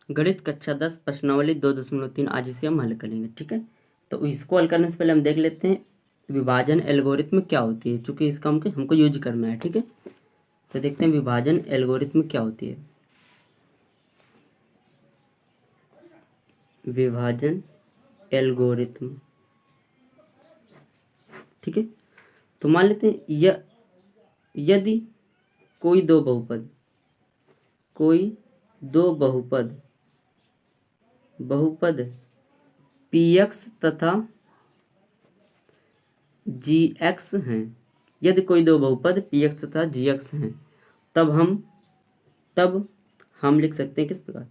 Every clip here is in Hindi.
गणित कक्षा 10 प्रश्नावली 2.3 आज इसे हम हल करेंगे। ठीक है, तो इसको हल करने से पहले हम देख लेते हैं विभाजन एल्गोरिथम क्या होती है, चूंकि इसका हमको यूज करना है। ठीक है, तो देखते हैं विभाजन एल्गोरिथम क्या होती है। विभाजन एल्गोरिथम, ठीक है, तो मान लेते हैं यदि कोई दो बहुपद पी एक्स तथा जी एक्स हैं, यदि कोई दो बहुपद पी एक्स तथा जी एक्स हैं, तब हम लिख सकते हैं किस प्रकार,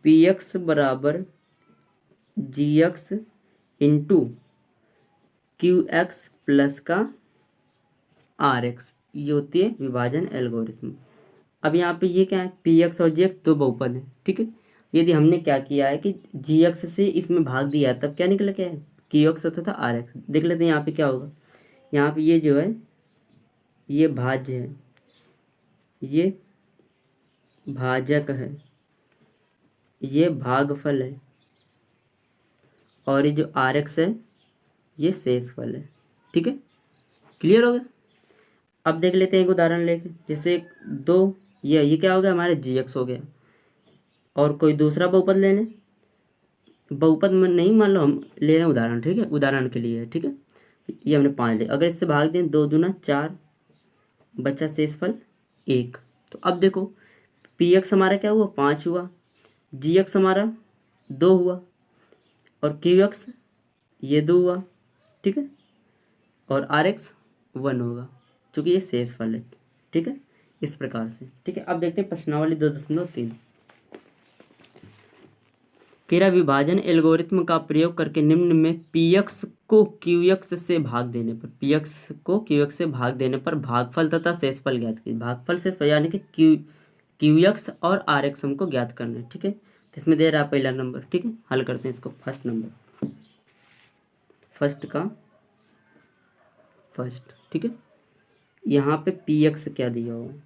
पी एक्स बराबर G X into Q X plus का आर एक्स, ये होती है विभाजन एल्गोरिथम। अब यहाँ पे ये क्या है, पी एक्स और जी एक्स दो बहुपद है। ठीक है, यदि हमने क्या किया है कि जी एक्स से इसमें भाग दिया तब क्या निकला, क्या है, क्यू एक्स होता था आर एक्स। देख लेते हैं यहाँ पे क्या होगा। यहाँ पे ये जो है ये भाज्य है, ये भाजक है, ये भागफल है, और ये जो आर एक्स है ये शेषफल है। ठीक है, क्लियर हो गया। अब देख लेते हैं एक उदाहरण लेके, जैसे दो ये क्या हो गया, हमारे जी एक्स हो गया, और कोई दूसरा बहुपद लेने, बहुपद में नहीं, मान लो हम ले रहे हैं उदाहरण। ठीक है, उदाहरण के लिए। ठीक है, ये हमने 5 ले, अगर इससे भाग दें 2 दूना 4, बचा शेषफल 1। तो अब देखो पी एक्स हमारा क्या हुआ, 5 हुआ, जी एक्स हमारा 2 हुआ, और क्यू एक्स ये 2 हुआ। ठीक है, और आर एक्स 1 होगा, क्योंकि ये शेषफल है। ठीक है, इस प्रकार से। ठीक है, अब देखते हैं प्रश्नावली 2.3। केरा विभाजन एल्गोरिथम का प्रयोग करके निम्न में पी एक्स को क्यू एक्स से भाग देने पर, पी एक्स को क्यू एक्स से भाग देने पर भागफल तथा शेषफल ज्ञात कीजिए। भागफल शेषफल यानी कि क्यू एक्स और आर एक्स हमको ज्ञात करना है। ठीक है, तो इसमें दे रहा है पहला नंबर। ठीक है, हल करते हैं इसको। First number, first. ठीक है, यहाँ पे पी एक्स क्या दिया हुआ है,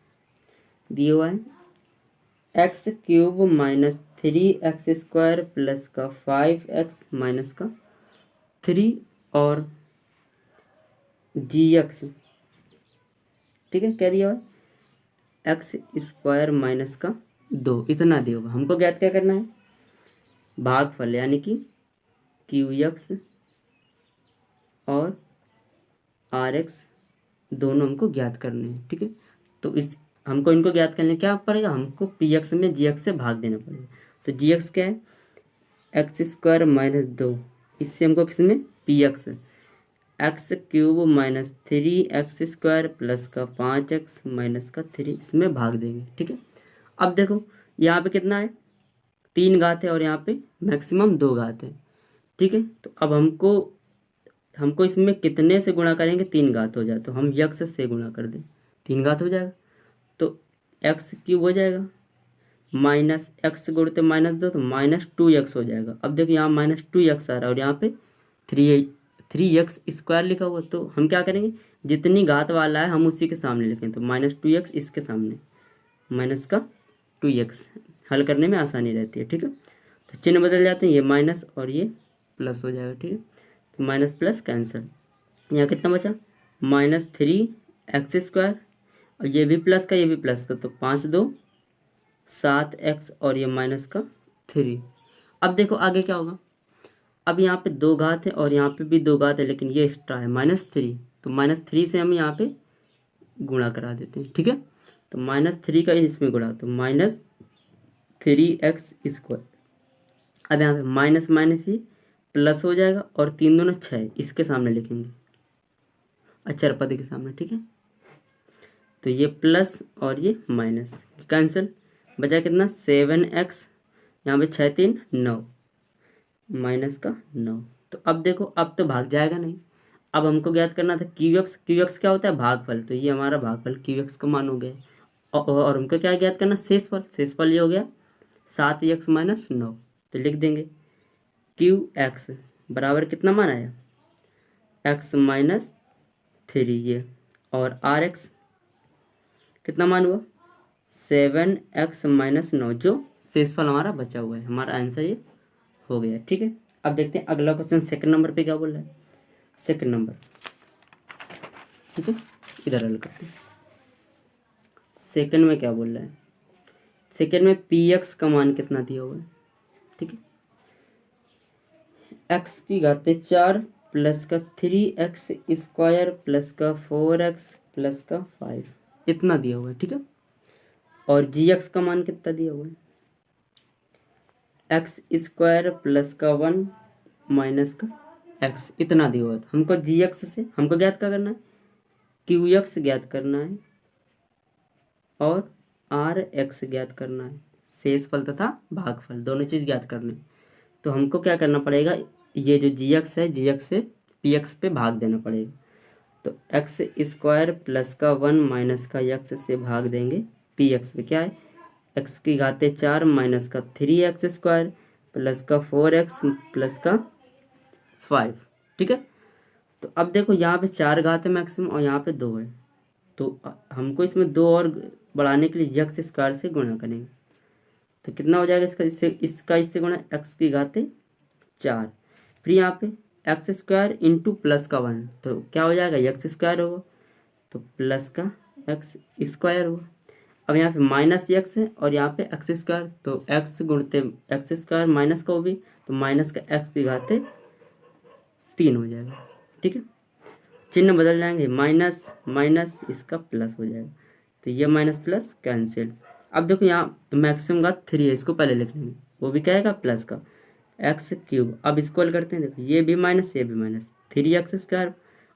दिया हुआ है x cube minus 3x² plus का 5x माइनस का 3 और जी एक्स। ठीक है, क्या दिया हुआ है, x² माइनस का 2, इतना दिया हुआ। हमको ज्ञात क्या करना है, भागफल यानी कि क्यू एक्स और आर एक्स दोनों हमको ज्ञात करने हैं। ठीक है, तो इस हमको इनको ज्ञात करने क्या पड़ेगा, हमको पी एक्स में जी एक्स से भाग देना पड़ेगा। तो जी एक्स क्या है, x² माइनस 2, इससे हमको किसमें P x cube minus 3x² plus का 5x माइनस का 3, इसमें भाग देंगे। ठीक है, अब देखो यहाँ पे कितना है, 3 घात है, और यहाँ पे मैक्सिमम 2 घात है। ठीक है, तो अब हमको इसमें कितने से गुणा करेंगे, 3 घात हो जाए तो हम यक्स से गुणा कर दें, 3 घात हो जाएगा, तो एक्स क्यूब हो जाएगा, माइनस एक्स गुणते माइनस 2 तो -2x हो जाएगा। अब देखो यहाँ -2x आ रहा है, और यहाँ पे 3x² लिखा हुआ, तो हम क्या करेंगे, जितनी घात वाला है हम उसी के सामने लिखें, तो -2x इसके सामने, माइनस का 2x, हल करने में आसानी रहती है। ठीक है, तो चिन्ह बदल जाते हैं, ये माइनस और ये प्लस हो जाएगा। ठीक है, तो माइनस प्लस कैंसिल, यहाँ कितना बचा, -3x², और ये भी प्लस का ये भी प्लस का, तो 5 2 7x, और ये माइनस का 3। अब देखो आगे क्या होगा, अब यहाँ पे 2 घात है और यहाँ पे भी 2 घात है, लेकिन ये एक्स्ट्रा है -3, तो -3 से हम यहाँ पे गुणा करा देते हैं। ठीक है, तो -3 का इसमें गुणा, तो -3x²। अब यहाँ पे माइनस माइनस ही प्लस हो जाएगा, और 3 दूना 6 इसके सामने लिखेंगे, अचर पद के सामने। ठीक है, तो ये प्लस और ये माइनस कैंसिल, बचा कितना 7x, यहाँ पे 6 3 9, माइनस का 9। तो अब देखो अब तो भाग जाएगा नहीं, अब हमको ज्ञात करना था क्यू एक्स क्या होता है, भागफल, तो ये हमारा भागफल क्यू एक्स का मान हो गया। और हमको क्या ज्ञात करना, शेषफल ये हो गया 7x माइनस 9, तो लिख देंगे क्यू एक्स बराबर कितना मान आया, x माइनस 3 ये, और आर एक्स कितना मान हुआ, 7x माइनस 9 जो शेषफल हमारा बचा हुआ है। हमारा आंसर ये हो गया। ठीक है, अब देखते हैं अगला क्वेश्चन सेकंड नंबर पे क्या बोल रहा है। सेकंड नंबर, ठीक है, इधर हल करते हैं। सेकंड में क्या बोल रहा है, सेकंड में पी एक्स का मान कितना दिया हुआ है। ठीक है, एक्स की घाते 4 प्लस का 3x स्क्वायर प्लस का 4x प्लस का 5 इतना दिया हुआ है। ठीक है, और जी एक्स का मान कितना दिया हुआ है, एक्स स्क्वायर प्लस का 1 माइनस का x इतना दिया हुआ है। हमको जी एक्स से हमको ज्ञात क्या करना है, क्यू एक्स ज्ञात करना है और आर एक्स ज्ञात करना है। शेषफल तथा भागफल दोनों चीज़ ज्ञात करनी है। तो हमको क्या करना पड़ेगा, ये जो जी एक्स है, जी एक्स से पी एक्स पे भाग देना पड़ेगा। तो एक्स स्क्वायर प्लस का 1 माइनस का x से भाग देंगे पी एक्स पे। क्या है, एक्स की घाते 4 माइनस का 3x स्क्वायर प्लस का 4x प्लस का 5। ठीक है, तो अब देखो यहाँ पे 4 घात है मैक्सिमम और यहाँ पे 2 है। तो हमको इसमें 2 और बढ़ाने के लिए x स्क्वायर से गुणा करेंगे। तो कितना हो जाएगा इससे गुणा, एक्स की घाते 4, फिर यहाँ पे एक्स स्क्वायर इंटू प्लस का 1, तो क्या हो जाएगा, एक्स स्क्वायर होगा, तो प्लस का एक्स स्क्वायर होगा। अब यहाँ पे माइनस एक्स है और यहाँ पे एक्स स्क्वायर, तो एक्स गुणते एक्स स्क्वायर माइनस का वो भी, तो माइनस का एक्स की घाते 3 हो जाएगा। ठीक है, चिन्ह बदल जाएंगे, माइनस माइनस इसका प्लस हो जाएगा, तो ये माइनस प्लस कैंसिल। अब देखो यहाँ मैक्सिमम का 3 है, इसको पहले लिख लेंगे, वो भी क्या आएगा प्लस का एक्स क्यूब। अब इसको हल करते हैं, देखो ये भी माइनस ये भी माइनस, 3x स्क्वायर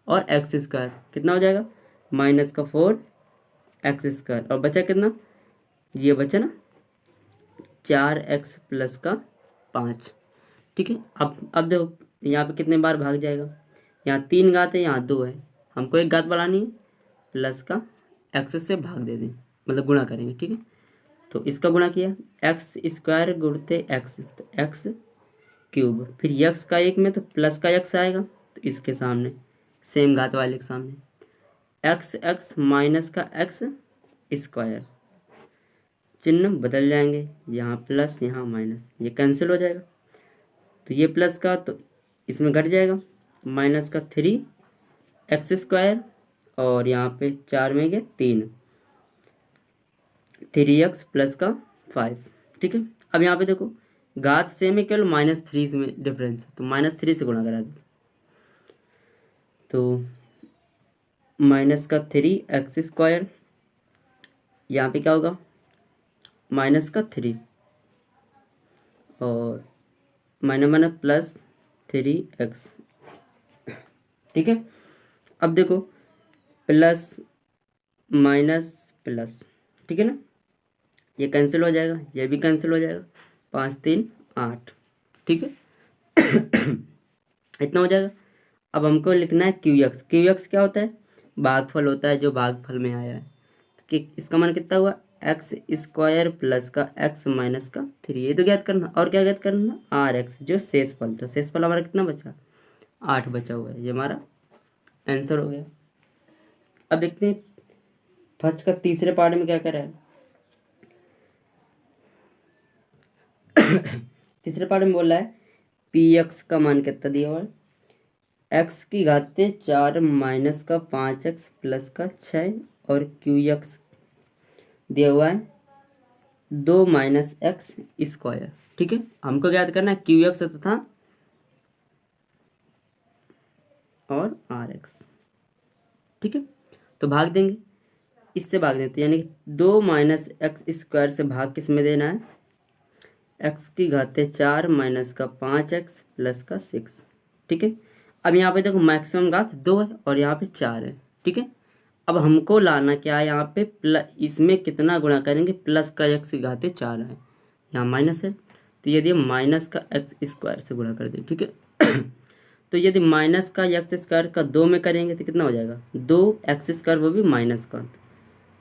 और एक्स स्क्वायर कितना हो जाएगा, माइनस का 4x स्क्वायर, और बचा कितना, ये बचा ना 4x प्लस का 5। ठीक है, अब देखो यहाँ पे कितने बार भाग जाएगा, यहाँ 3 घात है, यहाँ 2 है, हमको एक घात बढ़ानी है, प्लस का x से भाग दे दें, मतलब गुणा करेंगे। ठीक है, तो इसका गुणा किया, एक्स स्क्वायर गुणते एक्स, तो एक्स क्यूब, फिर यक्स का एक में तो प्लस का यक्स आएगा, तो इसके सामने सेम घात वाले के सामने एक्स एक्स माइनस का एक्स स्क्वायर, चिन्ह बदल जाएंगे, यहाँ प्लस यहाँ माइनस, ये कैंसिल हो जाएगा, तो ये प्लस का तो इसमें घट जाएगा, माइनस का 3x स्क्वायर और यहाँ पे 4 में गए 3x प्लस का 5। ठीक है, अब यहाँ पे देखो घात सेम है, केवल -3 में डिफरेंस है, तो -3 से गुणा करा दो, तो माइनस का 3x स्क्वायर, यहाँ पे क्या होगा माइनस का 3 और माइनस प्लस 3x। ठीक है, अब देखो प्लस माइनस प्लस, ठीक है ना, ये कैंसिल हो जाएगा, ये भी कैंसिल हो जाएगा, 5 3 8। ठीक है इतना हो जाएगा। अब हमको लिखना है क्यू एक्स। क्यू एक्स क्या होता है, भागफल होता है, जो भागफल में आया है। कि इसका मान कितना हुआ, एक्स स्क्वायर प्लस का एक्स माइनस का 3, ये तो ज्ञात करना, और क्या ज्ञात करना, आर एक्स जो शेषफल। तो शेषफल हमारा कितना बचा, 8 बचा हुआ है, ये हमारा आंसर हो गया। अब देखते हैं फर्स्ट का तीसरे पार्ट में क्या कर रहा है। तीसरे पार्ट में बोल रहा है पी एक्स का मान कितना दिया हुआ है, एक्स की घाते 4 माइनस का 5x प्लस का 6 और क्यू एक्स दिया हुआ है 2 माइनस एक्स स्क्वायर। ठीक है, हमको ज्ञात करना है क्यू एक्स तथा और आर एक्स। ठीक है, तो भाग देंगे, इससे भाग देते हैं, यानी 2 माइनस एक्स स्क्वायर से भाग किस में देना है, एक्स की घाते 4 माइनस का 5x प्लस का 6। ठीक है, अब यहाँ पे देखो मैक्सिमम घात 2 है और यहाँ पे 4 है। ठीक है, अब हमको लाना क्या है, यहाँ पे इसमें कितना गुणा करेंगे, प्लस का एक्स की घाते 4 है, यहाँ माइनस है, तो यदि माइनस का एक्स स्क्वायर से गुणा कर दें। ठीक है तो यदि माइनस का एक्स स्क्वायर का 2 में करेंगे तो कितना हो जाएगा, 2x स्क्वायर, वो भी माइनस का,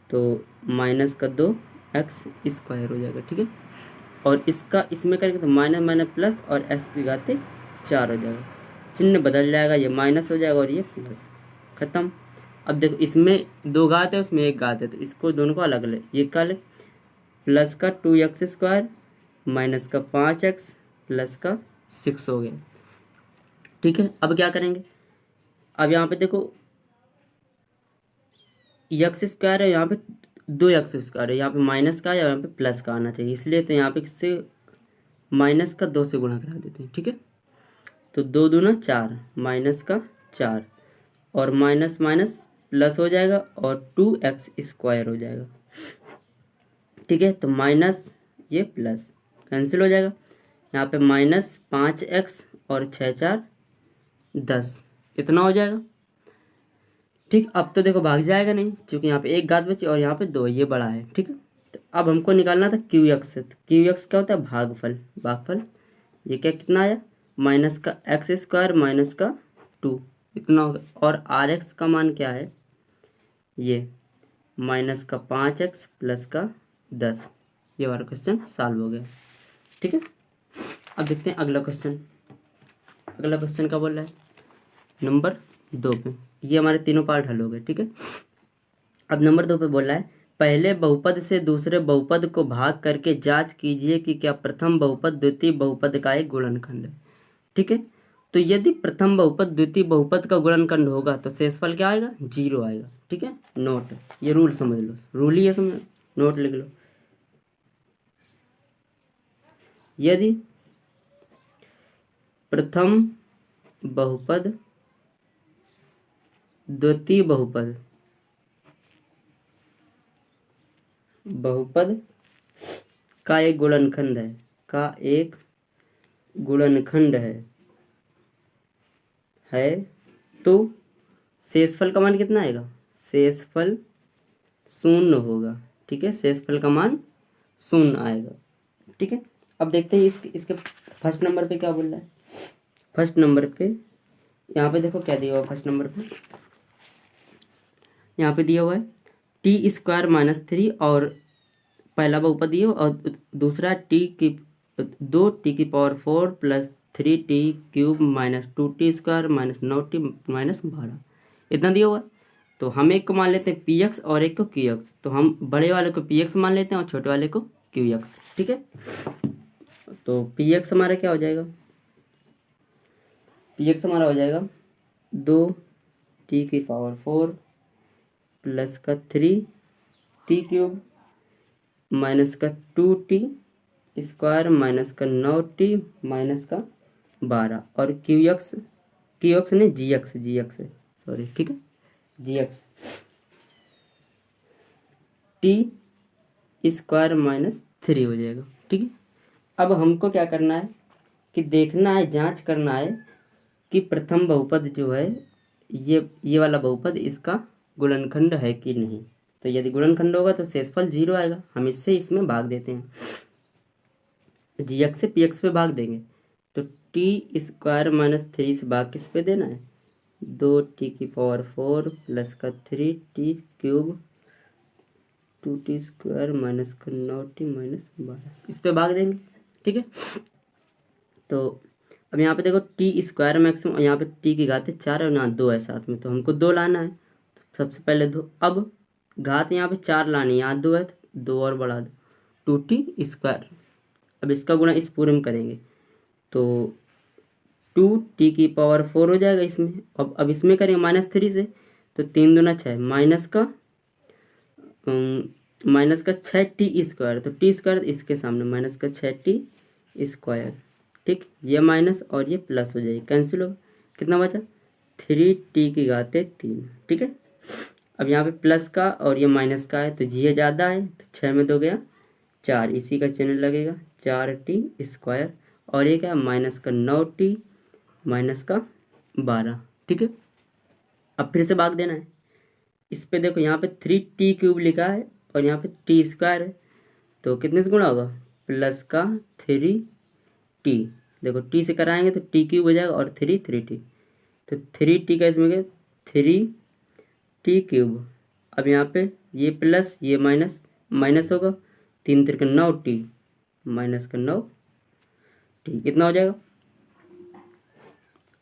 तो माइनस का 2x स्क्वायर हो जाएगा। ठीक है, और इसका इसमें करेंगे तो माइनस माइनस प्लस और एक्स की घाते 4 हो जाएगा, चिन्ह बदल जाएगा, ये माइनस हो जाएगा और ये प्लस, खत्म। अब देखो इसमें 2 घात है, उसमें 1 घात है, तो इसको दोनों को अलग ले, ये कल प्लस का 2x स्क्वायर माइनस का 5x प्लस का 6 हो गया। ठीक है, अब क्या करेंगे, अब यहाँ पे देखो एक्स स्क्वायर है, यहाँ पे 2x स्क्वायर है, यहाँ पे माइनस का या यहाँ पे प्लस का आना चाहिए, इसलिए तो यहाँ पे किससे माइनस का 2 से गुणा करा देते हैं। ठीक है, तो 2 दूना 4 माइनस का 4 और माइनस माइनस प्लस हो जाएगा और 2x स्क्वायर हो जाएगा। ठीक है, तो माइनस ये प्लस कैंसिल हो जाएगा, यहाँ पे माइनस 5x और 6 4 10 इतना हो जाएगा। ठीक, अब तो देखो भाग जाएगा नहीं, क्योंकि यहाँ पे एक घात बची और यहाँ पे 2 ये बड़ा है। ठीक है, तो अब हमको निकालना था क्यू एक्स। तो क्यू एक्स क्या होता है, भागफल। भागफल ये क्या कितना आया, माइनस का एक्स स्क्वायर माइनस का 2 इतना होगा, और आर एक्स का मान क्या है, ये माइनस का 5x प्लस का 10। ये हमारा क्वेश्चन सॉल्व हो गया। ठीक है, अब देखते हैं अगला क्वेश्चन। अगला क्वेश्चन क्या बोल रहा है, नंबर 2 पे। ये हमारे तीनों पार्ट हल हो गए। ठीक है, अब नंबर 2 पे बोल रहा है, पहले बहुपद से दूसरे बहुपद को भाग करके जांच कीजिए कि क्या प्रथम बहुपद द्वितीय बहुपद का एक गुणनखंड है। ठीक है, तो यदि प्रथम बहुपद द्वितीय बहुपद का गुणनखंड होगा तो शेषफल क्या आएगा, 0 आएगा। ठीक है, नोट, ये रूल समझ लो, रूल ही है, समझ, नोट लिख लो। यदि प्रथम बहुपद द्वितीय बहुपद का एक गुणनखंड है, तो शेषफल का मान कितना आएगा, शेषफल 0 होगा। ठीक है, शेषफल का मान 0 आएगा। ठीक है, अब देखते हैं इसके फर्स्ट नंबर पे क्या बोल रहा है। फर्स्ट नंबर पे यहाँ पे देखो क्या दिया हुआ, फर्स्ट नंबर पे यहाँ पे दिया हुआ है टी स्क्वायर माइनस 3 और पहला बहुपद दिया और दूसरा दो टी की power 4 plus 3t cube minus 2t square minus 9t minus 12 इतना दिया हुआ है। तो हम एक को मान लेते हैं px और एक को qx, तो हम बड़े वाले को px मान लेते हैं और छोटे वाले को qx। ठीक है, तो px हमारा क्या हो जाएगा, px हमारा हो जाएगा 2t की पावर 4 प्लस का 3t क्यूब माइनस का 2t स्क्वायर माइनस का 9t माइनस का 12 और qx नहीं gx है, सॉरी। ठीक है, gx t स्क्वायर माइनस 3 हो जाएगा। ठीक है, अब हमको क्या करना है कि देखना है, जांच करना है कि प्रथम बहुपद जो है ये वाला बहुपद इसका गुणनखंड है कि नहीं। तो यदि गुणनखंड होगा तो शेषफल 0 आएगा। हम इससे इसमें भाग देते हैं, gx से px पे भाग देंगे, तो t स्क्वायर माइनस 3 से भाग किस पे देना है, 2t की पावर 4 प्लस का 3t cube 2t square minus का 9t माइनस 12 इस पे भाग देंगे। ठीक है, तो अब यहाँ पे देखो टी स्क्वायर मैक्सिमम, यहाँ पे टी की घात 4 है और यहाँ 2 है साथ में, तो हमको 2 लाना है। तो सबसे पहले 2, अब घात यहाँ पे 4 लानी है, यहाँ 2 है तो 2 और बढ़ा दो 2t स्क्वायर। अब इसका गुणा इस पूरे में करेंगे तो 2t की पावर 4 हो जाएगा इसमें। अब इसमें करेंगे माइनस 3 से, तो 3 दूना 6 माइनस का 6t स्क्वायर, तो टी स्क्वायर इसके सामने माइनस का 6t स्क्वायर। ठीक, ये माइनस और ये प्लस हो जाएगी, कैंसिल हो, कितना बचा 3t की घात 3। ठीक है, अब यहाँ पे प्लस का और ये माइनस का है तो जी ज़्यादा है, तो 6 में 2 गया 4, इसी का चिन्ह लगेगा 4t स्क्वायर और ये क्या माइनस का 9t माइनस का 12। ठीक है, अब फिर से भाग देना है इस पे। देखो यहाँ पे 3t क्यूब लिखा है और यहाँ पे t स्क्वायर है, तो कितने से गुणा होगा, प्लस का 3t। देखो t से कराएंगे तो t क्यूब हो जाएगा और 3t, तो 3t का इसमें क्या 3t क्यूब। अब यहाँ पे ये प्लस ये माइनस माइनस होगा, 3 3 9t माइनस का 9t इतना हो जाएगा।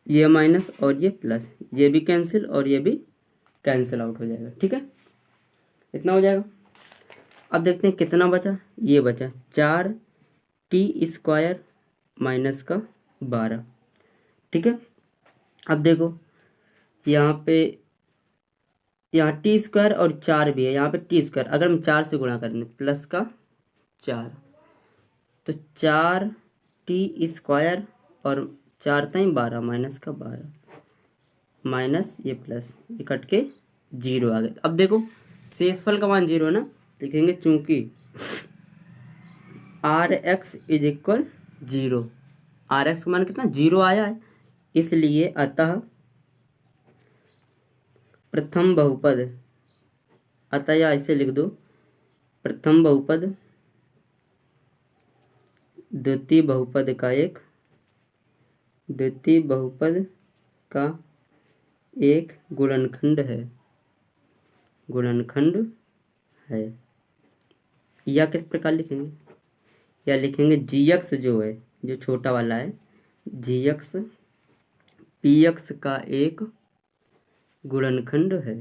ये माइनस और ये प्लस, ये भी कैंसिल और ये भी कैंसिल आउट हो जाएगा। ठीक है, इतना हो जाएगा। अब देखते हैं कितना बचा, ये बचा 4 t² माइनस का 12। ठीक है, अब देखो यहाँ पे यहाँ t² और 4 भी है, यहाँ पे t², अगर हम 4 से गुणा करेंगे प्लस का 4, तो 4t² और 4 ताई 12 माइनस का 12 माइनस ये प्लस, ये कट के 0 आ गए। अब देखो शेषफल का मान 0 है ना, लिखेंगे चूंकि Rx इज इक्वल 0, Rx का मान कितना 0 आया है, इसलिए अतः प्रथम बहुपद, अतः या इसे लिख दो प्रथम बहुपद द्वितीय बहुपद का एक गुणनखंड है। या किस प्रकार लिखेंगे, या लिखेंगे gx जो है, जो छोटा वाला है, gx px का एक गुणनखंड है।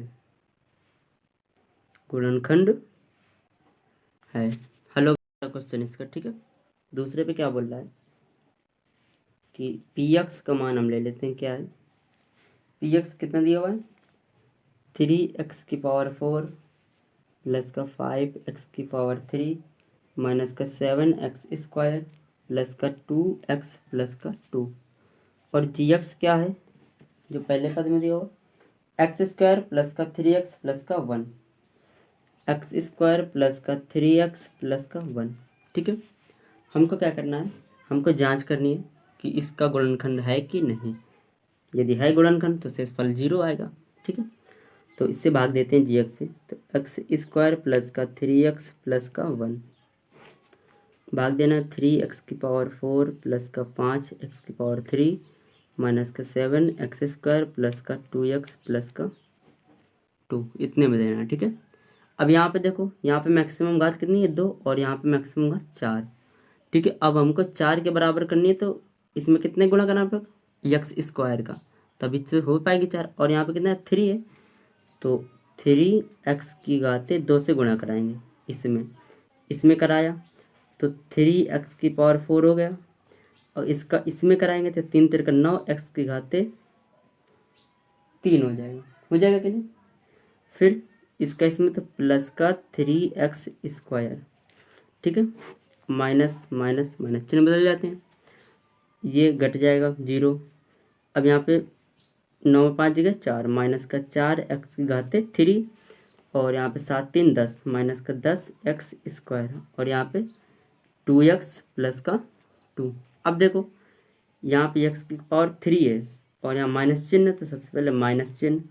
हेलो क्वेश्चन इसका। ठीक है, दूसरे पे क्या बोल रहा है कि px का मान हम ले लेते हैं, क्या है px कितना दिया हुआ है 3x⁴ प्लस का 5x⁴ माइनस का 7x² प्लस का 2x प्लस का 2, और gx क्या है जो पहले पद में दिया हुआ x² प्लस का 3x प्लस का 1, x² प्लस का 3x प्लस का 1। ठीक है, हमको क्या करना है, हमको जांच करनी है कि इसका गुणनखंड है कि नहीं। यदि है गुणनखंड तो शेषफल 0 आएगा। ठीक है, तो इससे भाग देते हैं gx से, तो x² प्लस का 3x प्लस का 1 भाग देना 3x⁴ प्लस का 5x⁴ माइनस का 7x² प्लस का 2x प्लस का 2, इतने में देना है। ठीक है, अब यहाँ पे देखो, यहाँ पे मैक्सिमम घात कितनी है 2, और यहाँ पे मैक्सिमम घात 4। ठीक है, अब हमको 4 के बराबर करनी है, तो इसमें कितने गुणा करना पड़ेगा x² का, तभी से हो पाएगी 4, और यहाँ पे कितना है 3 है, तो 3x की घातें 2 से गुणा कराएंगे, इसमें कराया तो 3x⁴ हो गया, और इसका इसमें कराएंगे तो 3 3 9, x की घातें 3 हो जाएगा कि नहीं। फिर इसका इसमें तो प्लस का 3x²। ठीक है, माइनस माइनस माइनस चिन्ह बदल जाते हैं, ये घट जाएगा 0। अब यहाँ पे 9 5 जगह 4 माइनस का 4x की घातें 3, और यहाँ पे 7 3 10 माइनस का 10x², और यहाँ पे 2x प्लस का 2। अब देखो यहाँ पे x⁴ है और यहाँ माइनस चिन्ह, तो सबसे पहले माइनस चिन्ह,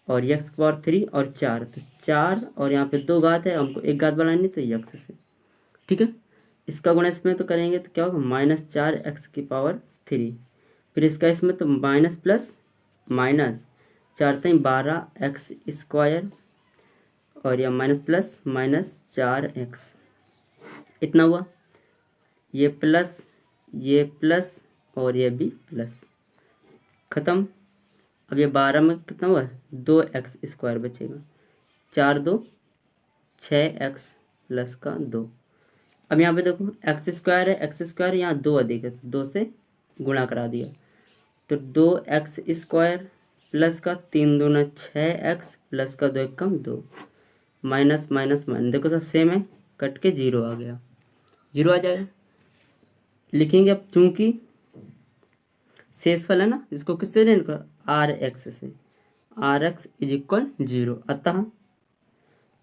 और x⁴ और 4, तो 4 और यहाँ पे 2 घात है, हमको एक घात बढ़ानी तो x से। ठीक है, इसका गुणा इसमें तो करेंगे तो क्या होगा -4x⁴। फिर इसका इसमें तो माइनस प्लस माइनस 4 ताई 12x², और यह माइनस प्लस माइनस 4x, इतना हुआ, ये प्लस और ये भी प्लस, खत्म। अब ये 12 में कितना हुआ 2x² बचेगा, 4 2 6x प्लस का 2। अब यहाँ पे देखो x² है, x² यहाँ 2 अधिक है, तो 2 से गुणा करा दिया, तो 2x² प्लस का 3 दूना 6x प्लस का 2 कम 2, माइनस माइनस माइनस, देखो सब सेम है, कट के 0 आ गया, 0 आ जाएगा। लिखेंगे अब चूंकि शेषफल है ना, इसको किससे रेंट कर Rx से, Rx इज इक्वल 0, अतः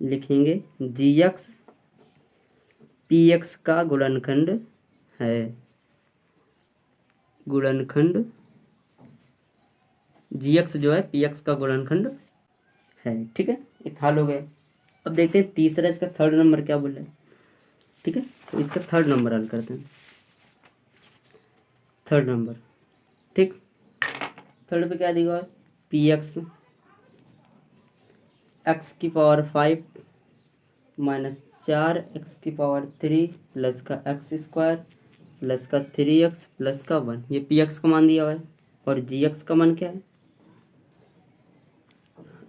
लिखेंगे gx px का गुणनखंड है, gx जो है px का गुणनखंड है। ठीक है, एक हल हो गया। अब देखते हैं तीसरा, इसका थर्ड नंबर क्या बोला है। ठीक है, तो इसका थर्ड नंबर हल करते हैं, थर्ड नंबर। ठीक, थर्ड पे क्या दिया हुआ है px x⁵ minus 4x⁵ plus का x² प्लस का 3x प्लस का 1, ये px का मान दिया हुआ है, और gx का मान क्या है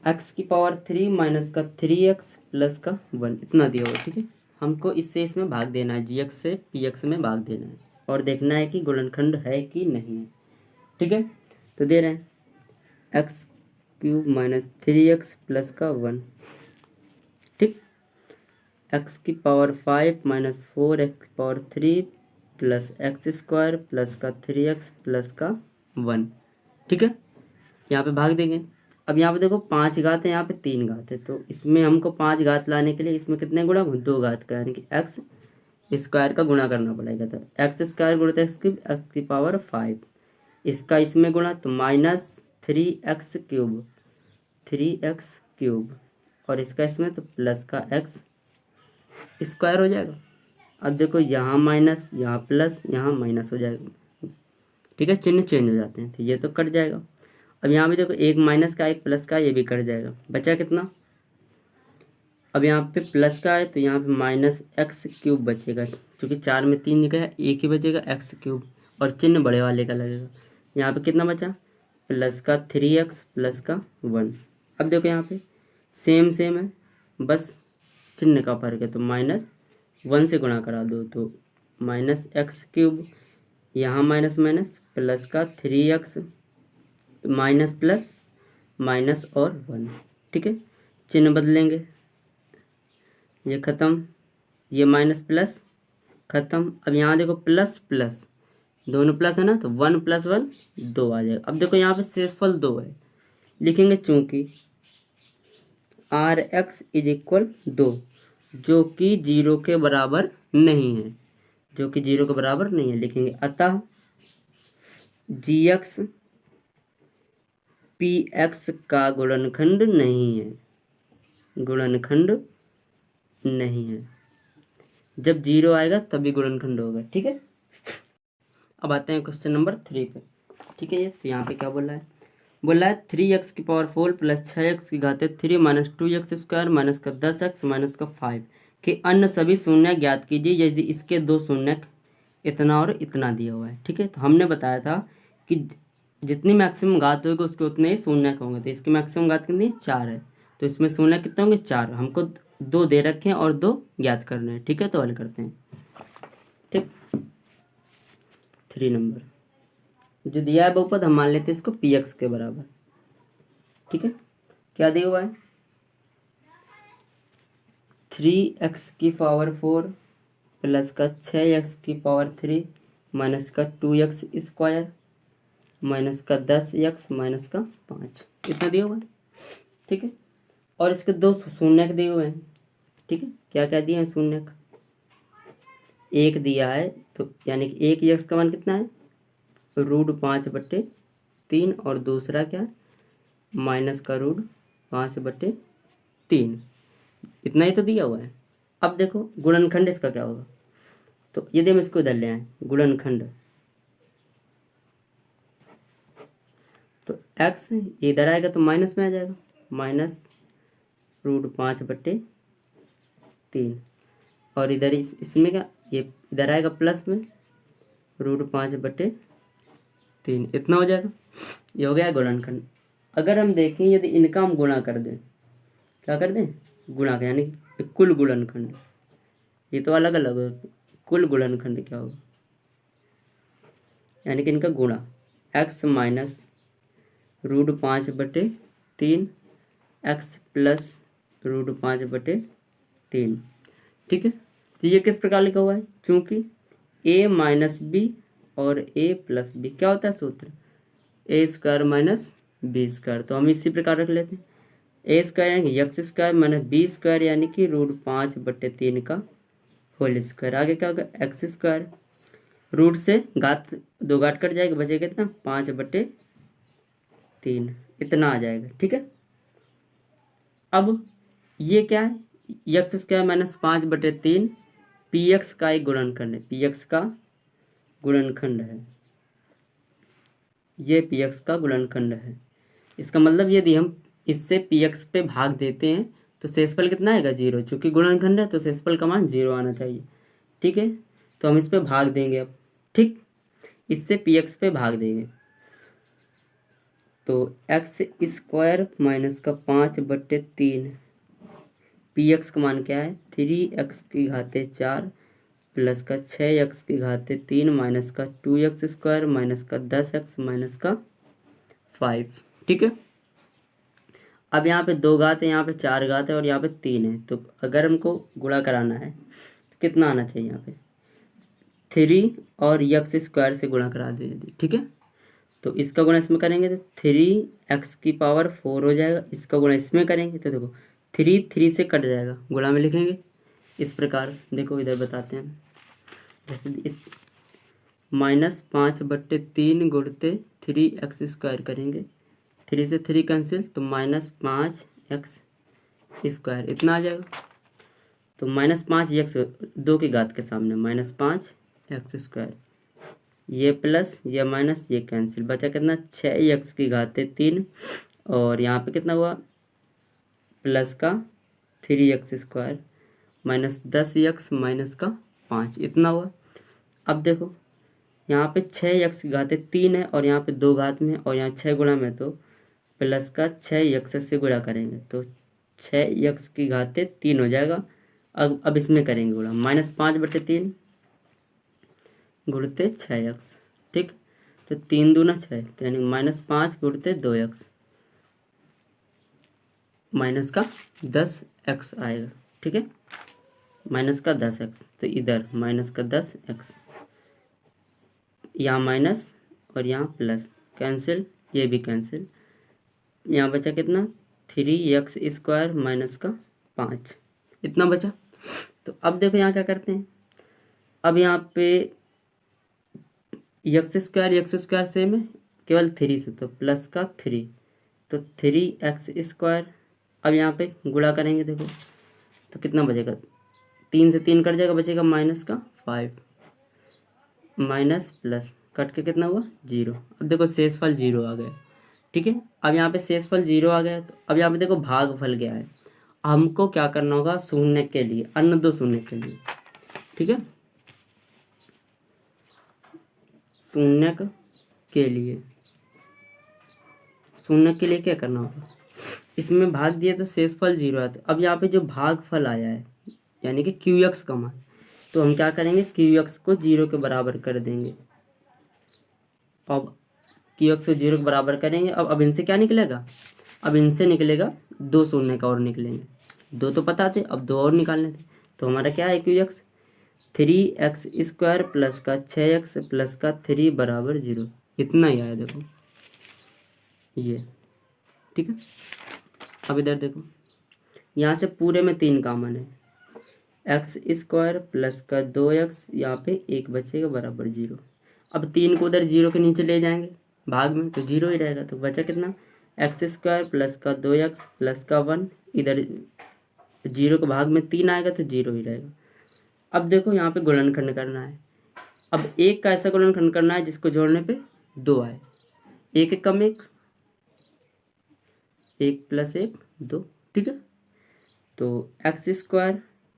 x⁵ माइनस का 3x प्लस का 1, इतना दिया हुआ है। ठीक है, हमको इससे इसमें भाग देना है, जी एक्स से पी एक्स में भाग देना है और देखना है कि गुणनखंड है कि नहीं है। ठीक है, तो दे रहे हैं x cube minus 3x plus का 1, ठीक, एक्स की पावर 5 माइनस 4x की power 3 plus x square plus का 3x प्लस का 1। ठीक है, यहाँ पे भाग देंगे। अब यहाँ पे देखो 5 घात है, यहाँ पे 3 घात है, तो इसमें हमको 5 घात लाने के लिए इसमें कितने गुणा, 2 घात का, यानी कि एक्स स्क्वायर का गुणा करना पड़ेगा। तो एक्स स्क्वायर गुणित एक्स क्यूब, एक्स की पावर 5, इसका इसमें गुणा तो माइनस 3x क्यूब और इसका इसमें तो प्लस का एक्स स्क्वायर हो जाएगा। अब देखो यहाँ माइनस, यहाँ प्लस, यहाँ माइनस हो जाएगा। ठीक है, चिन्ह चेंज हो जाते हैं, तो ये तो कट जाएगा। अब यहाँ भी देखो एक माइनस का एक प्लस का, ये भी कट जाएगा, बचा कितना। अब यहाँ पे प्लस का है तो यहाँ पे माइनस एक्स क्यूब बचेगा, क्योंकि 4 में 3 निकला, एक ही बचेगा एक्स क्यूब और चिन्ह बड़े वाले का लगेगा। यहाँ पे कितना बचा, प्लस का 3x प्लस का 1। अब देखो यहाँ पे सेम सेम है, बस चिन्ह का फर्क है, तो माइनस 1 से गुणा करा दो तो माइनस एक्स क्यूब, यहाँ माइनस माइनस प्लस का 3x माइनस प्लस माइनस और 1। ठीक है, चिन्ह बदलेंगे, ये ख़त्म, ये माइनस प्लस ख़त्म। अब यहाँ देखो प्लस प्लस, दोनों प्लस है ना, तो 1 + 1 2 आ जाएगा। अब देखो यहाँ पे शेषफल 2 है, लिखेंगे चूंकि RX = 2, जो कि 0 के बराबर नहीं है, जो कि 0 के बराबर नहीं है, लिखेंगे अतः GX PX का गुणनखंड नहीं है, गुणनखंड नहीं है। जब 0 आएगा तभी गुणनखंड होगा। ठीक है, अब आते हैं क्वेश्चन नंबर 3 पे। ठीक है, ये तो यहाँ पे क्या बोला है, बोला है 3x की पावर 4 प्लस 6x की घात 3 माइनस 2x स्क्वायर माइनस का 10x माइनस का 5 के अन्य सभी शून्य ज्ञात कीजिए यदि इसके 2 शून्य इतना और इतना दिया हुआ है। ठीक है, तो हमने बताया था कि जितनी मैक्सिमम घात होगी उसके उतने ही शून्य होंगे, तो इसकी मैक्सिमम घात कितनी, 4 है, तो इसमें शून्य कितने होंगे, 4। हमको 2 दे रखे हैं और 2 ज्ञात करने हैं। ठीक है, तो हल करते हैं। ठीक, 3 नंबर जो दिया है बहुपद, हम मान लेते हैं इसको px के बराबर। ठीक है, क्या दिया हुआ है, 3x की पावर 4 प्लस का 6x की पावर 3 माइनस का 2x स्क्वायर माइनस का 10x माइनस का 5, इतना दिया हुआ है। ठीक है, और इसके 2 शून्य दिए हुए हैं। ठीक है, क्या क्या दिए हैं शून्य, एक दिया है, तो यानी कि एक x का मान कितना है, √5/3 और दूसरा क्या है, माइनस का √5/3, इतना ही तो दिया हुआ है। अब देखो गुणनखंड इसका क्या होगा, तो यदि हम इसको इधर ले आए गुणनखंड, तो x इधर आएगा तो माइनस में आ जाएगा, माइनस √5/3 और इधर इसमें क्या, ये इधर आएगा प्लस में √5/3, इतना हो जाएगा। ये हो गया गुणनखंड। अगर हम देखें यदि इनका हम गुणा कर दें, क्या कर दें, गुणा कर, यानी कि कुल गुणनखंड, ये तो अलग अलग है, कुल गुणनखंड क्या होगा, यानी कि इनका गुणा x माइनस √5/3 x प्लस √5/3। ठीक है, तो ये किस प्रकार लिखा हुआ है, चूंकि a माइनस बी और a प्लस बी क्या होता है सूत्र, a² माइनस b², तो हम इसी प्रकार रख लेते हैं, a² यानी कि x² माइनस b² यानी कि √5/3 का होल स्क्वायर। आगे क्या होगा, x², रूट से घात 2 घात कट जाएगा, बचेगा कितना, 5/3, इतना आ जाएगा। ठीक है, अब ये क्या है, x² माइनस 5/3 px का एक गुणनखंड है, px का गुणनखंड है, ये px का गुणनखंड है। इसका मतलब यदि हम इससे px पे भाग देते हैं तो शेषफल कितना आएगा, 0, चूंकि गुणनखंड है तो शेषफल का मान 0 आना चाहिए। ठीक है, तो हम इस पे भाग देंगे अब। ठीक, इससे px पे भाग देंगे तो x² माइनस का 5/3 पी एक्स का मान क्या है 3x⁴ प्लस का 6x⁴ माइनस का 2x² माइनस का 10x माइनस का 5। ठीक है। अब यहाँ पे 2 घात है, यहाँ पे 4 घात है और यहाँ पे 3 है। तो अगर हमको गुणा कराना है तो कितना आना चाहिए, यहाँ पे 3 और x² से गुणा करा दीजिए। ठीक है। तो इसका गुणा इसमें करेंगे तो 3x⁴ हो जाएगा। इसका गुणा इसमें करेंगे तो देखो 3 से कट जाएगा, गुणा में लिखेंगे इस प्रकार। देखो इधर बताते हैं, जैसे इस -5/3 गुणते 3x² करेंगे, 3 से 3 कैंसिल तो -5x² इतना आ जाएगा। तो -5x 2 की घात के सामने -5x², ये प्लस ये माइनस ये कैंसिल, बचा कितना 6x⁴ और यहाँ पे कितना हुआ प्लस का 3x² माइनस 10x माइनस का 5 इतना हुआ। अब देखो यहाँ पे 6x⁴ है और यहाँ पे 2 घात में और यहाँ 6 गुणा में, तो प्लस का 6x से गुणा करेंगे तो 6x⁴ हो जाएगा। अब इसमें करेंगे गुणा, -5/3 गुणते 6x। ठीक। तो 3 दूना 6, तो यानी -5 गुणते 2x माइनस का 10x आएगा। ठीक है, माइनस का 10x, तो इधर माइनस का 10x, यहाँ माइनस और यहाँ प्लस, कैंसिल ये भी कैंसिल, यहाँ बचा कितना 3x² माइनस का 5 इतना बचा। तो अब देखो यहाँ क्या करते हैं, अब यहाँ पे x² सेम है केवल 3 से, तो प्लस का 3 तो 3x²। अब यहाँ पे गुणा करेंगे देखो तो कितना बचेगा, 3 से 3 कट जाएगा, बचेगा माइनस का 5 माइनस प्लस कट के कितना हुआ 0। अब देखो शेषफल 0 आ गया। ठीक है। अब यहाँ पे शेषफल 0 आ गया, तो अब यहाँ पे देखो भागफल क्या है, हमको क्या करना होगा शून्य के लिए, अन्य दो शून्य के लिए। ठीक है, शून्य के लिए क्या करना होगा, इसमें भाग दिया तो शेषफल 0 आता है। अब यहाँ पे जो भागफल आया है यानी कि QX का मान, तो हम क्या करेंगे QX को 0 के बराबर कर देंगे। अब QX को 0 के बराबर करेंगे। अब इनसे क्या निकलेगा, अब इनसे निकलेगा 2 शून्य का और निकलेंगे, 2 तो पता थे, अब 2 और निकालने थे। तो हमारा क्या है QX 3x² प्लस का 6x प्लस का 3 बराबर 0 इतना ही आया देखो ये। ठीक है। अब इधर देखो यहाँ से पूरे में 3 कॉमन है, x² प्लस का 2x, यहाँ पे 1 बचेगा बराबर 0। अब 3 को उधर 0 के नीचे ले जाएंगे भाग में तो 0 ही रहेगा, तो बचा कितना x² प्लस का 2x प्लस का 1, इधर 0 के भाग में 3 आएगा तो 0 ही रहेगा। अब देखो यहाँ पे गुणनखंड करना है। अब 1 का ऐसा गुणनखंड करना है जिसको जोड़ने पे 2 आए, 1 एक कम 1, 1 प्लस 1 2। ठीक है। तो x²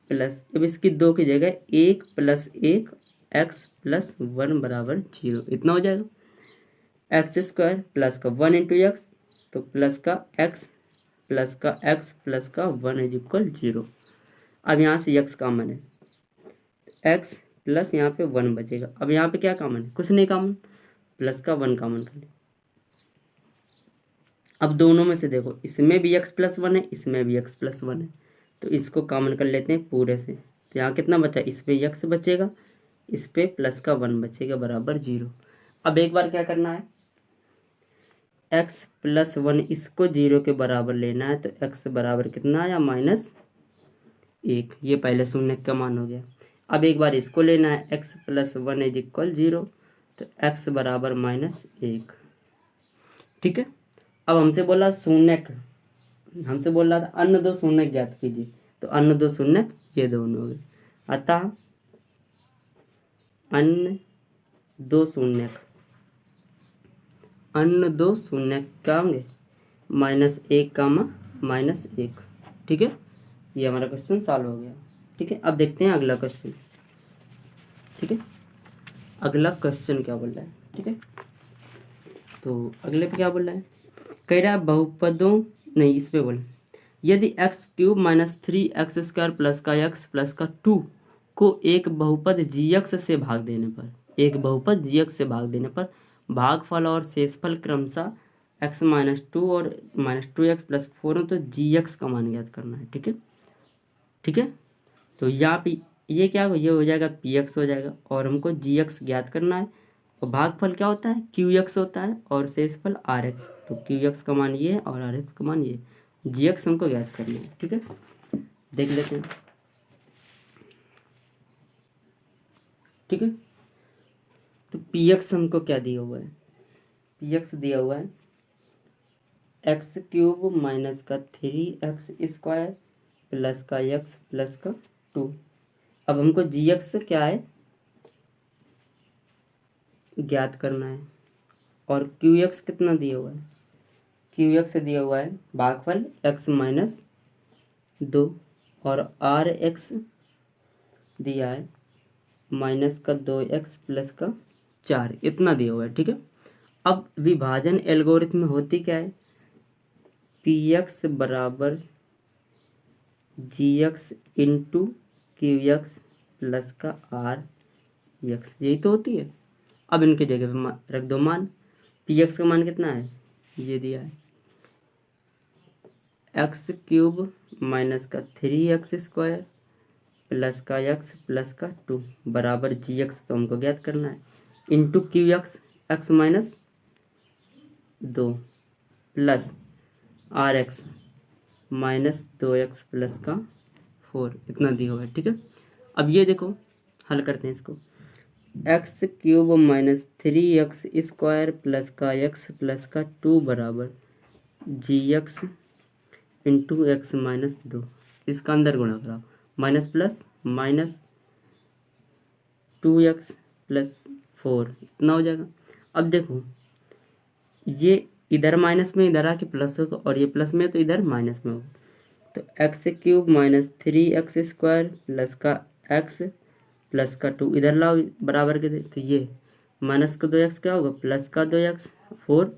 प्लस, अब इसकी 2 की जगह 1 प्लस 1 x प्लस 1 बराबर 0 इतना हो जाएगा। x² प्लस का 1 इंटू एक्स, तो प्लस का x प्लस का x प्लस का 1 इज इक्वल 0। अब यहाँ से x कॉमन है, x प्लस यहाँ पे 1 बचेगा। अब यहाँ पे क्या कॉमन है, कुछ नहीं कॉमन, प्लस का 1 कॉमन कर ले। अब दोनों में से देखो इसमें भी x प्लस 1 है, इसमें भी x प्लस 1 है, तो इसको कॉमन कर लेते हैं पूरे से। तो यहाँ कितना बचा, इस पे x बचेगा, इस पे प्लस का 1 बचेगा बराबर 0। अब एक बार क्या करना है, x प्लस 1 इसको 0 के बराबर लेना है, तो x बराबर कितना आया -1, ये पहले शून्य का मान हो गया। अब एक बार इसको लेना है, x प्लस 1 इज इक्वल 0, तो x बराबर -1। ठीक है। अब हमसे बोला शून्य, हमसे बोल रहा था अन्य दो शून्य ज्ञात कीजिए, तो अन्य दो शून्य ये दोनों हो गए। अतः अन्य दो शून्य क्या होंगे -1 -1। ठीक है, ये हमारा क्वेश्चन सॉल्व हो गया। ठीक है। अब देखते हैं अगला क्वेश्चन। ठीक है, अगला क्वेश्चन क्या बोल रहा है। ठीक है, तो अगले पे क्या बोल रहा है, कह रहा है बहुपदों, नहीं इस पे बोल, यदि x cube minus 3x² plus का x प्लस का 2 को एक बहुपद gx से भाग देने पर, एक बहुपद gx से भाग देने पर भागफल और शेषफल क्रमशः x माइनस 2 और माइनस 2x प्लस 4 हो तो gx का मान ज्ञात करना है। ठीक है, ठीक है। तो यहाँ पे ये क्या हो, ये हो जाएगा px हो जाएगा और हमको gx ज्ञात करना है। और भागफल क्या होता है, qx होता है और शेषफल rx। तो qx का मान ये है और rx का मान ये, gx हमको ज्ञात करना है। ठीक है, देख लेते हैं। ठीक है, तो px हमको क्या दिया हुआ है, px दिया हुआ है एक्स क्यूब माइनस का 3x² प्लस का x प्लस का 2। अब हमको gx क्या है ज्ञात करना है और qx कितना दिया हुआ है, qx दिया हुआ है भागफल x माइनस 2 और rx दिया है माइनस का 2x प्लस का 4, इतना दिया हुआ है। ठीक है, अब विभाजन एल्गोरिथम में होती क्या है, px बराबर gx इंटू qx प्लस का rx, यही तो होती है। अब इनके जगह पे रख दो मान, px का मान कितना है, ये दिया है एक्स क्यूब माइनस का 3x² प्लस का x प्लस का 2 बराबर gx, तो हमको ज्ञात करना है, into qx x minus 2 plus rx minus 2x plus का 4, इतना दिया हुआ है। ठीक है, अब ये देखो हल करते हैं इसको, x cube minus 3x² plus का x प्लस का 2 बराबर gx इंटू एक्स माइनस 2, इसका अंदर गुणा कराओ, minus plus minus 2x plus 4, इतना हो जाएगा। अब देखो ये इधर माइनस में इधर आके प्लस होगा और ये प्लस में तो इधर माइनस में होगा, तो x cube minus 3x² plus का x प्लस का 2 इधर लाओ बराबर के दे, तो ये माइनस का 2x क्या होगा, प्लस का 2x 4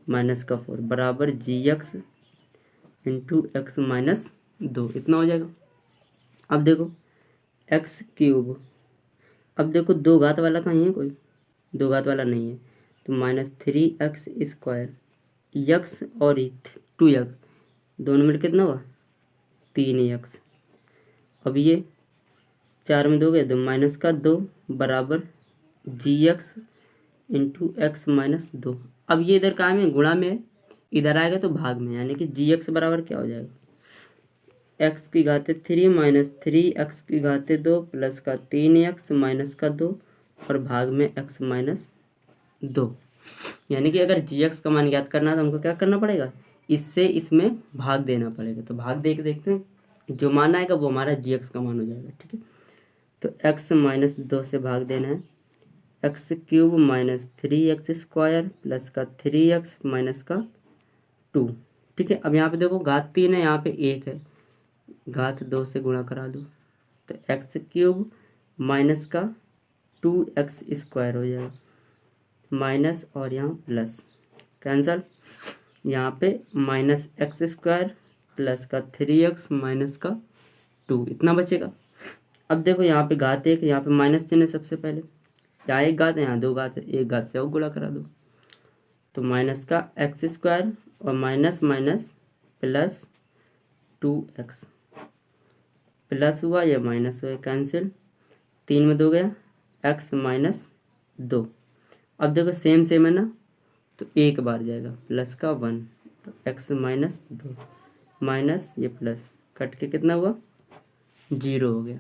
माइनस का 4 बराबर gx इंटू एक्स माइनस 2, इतना हो जाएगा। अब देखो एक्स क्यूब, अब देखो दो घात वाला कहीं है, कोई दो घात वाला नहीं है, तो माइनस 3x² यक्स और 2x दोनों मिल कितना हुआ 3x। अब ये 4 में 2 गए, तो माइनस का 2 बराबर gx इंटू एक्स माइनस 2। अब ये इधर कहाँ में गुणा में है, इधर आएगा तो भाग में, यानी कि gx बराबर क्या हो जाएगा, x की घाते 3 माइनस 3x की घाते 2 प्लस का 3x माइनस का 2 और भाग में x माइनस 2। यानी कि अगर gx का मान ज्ञात करना है तो हमको क्या करना पड़ेगा, इससे इसमें भाग देना पड़ेगा। तो भाग दे के देखते हैं, जो मान आएगा वो हमारा gx का मान हो जाएगा। ठीक है, तो x माइनस 2 से भाग देना है, x cube minus 3x² plus का 3x माइनस का 2। ठीक है, अब यहाँ पे देखो घात 3 है, यहाँ पे 1 है, घात 2 से गुणा करा दो, तो एक्स क्यूब माइनस का 2x² हो जाएगा, माइनस और यहाँ प्लस कैंसल, यहाँ पे माइनस x² प्लस का 3x माइनस का 2, इतना बचेगा। अब देखो यहाँ पे घात 1, यहाँ पे माइनस चिन्ह है सबसे पहले, यहाँ एक घात है यहाँ दो घात है, एक घात से और गुणा करा दो, तो माइनस का x² और minus minus plus 2x plus हुआ या माइनस हुआ कैंसिल, 3 में 2 गया x माइनस 2। अब देखो सेम सेम है ना, तो एक बार जाएगा प्लस का 1, तो x माइनस 2 माइनस ये प्लस कट के कितना हुआ 0 हो गया।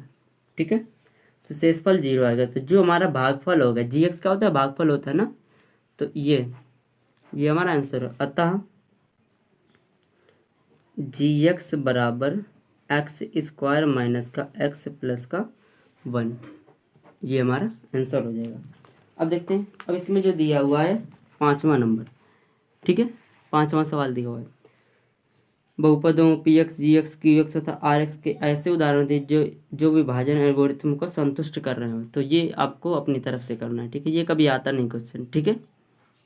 ठीक है, तो शेषफल 0 आएगा, तो जो हमारा भागफल होगा, gx क्या होता है भागफल होता है ना, तो ये हमारा आंसर है। अतः gx बराबर x² माइनस का x प्लस का 1, ये हमारा आंसर हो जाएगा। अब देखते हैं, अब इसमें जो दिया हुआ है 5वां नंबर, ठीक है 5वां सवाल दिया हुआ है, बहुपदों px gx qx तथा rx के ऐसे उदाहरण थे जो विभाजन एल्गोरिथम को संतुष्ट कर रहे हो, तो ये आपको अपनी तरफ से करना है। ठीक है, ये कभी आता नहीं क्वेश्चन, ठीक है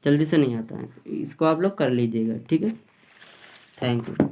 जल्दी से नहीं आता है, इसको आप लोग कर लीजिएगा। ठीक है, थैंक यू।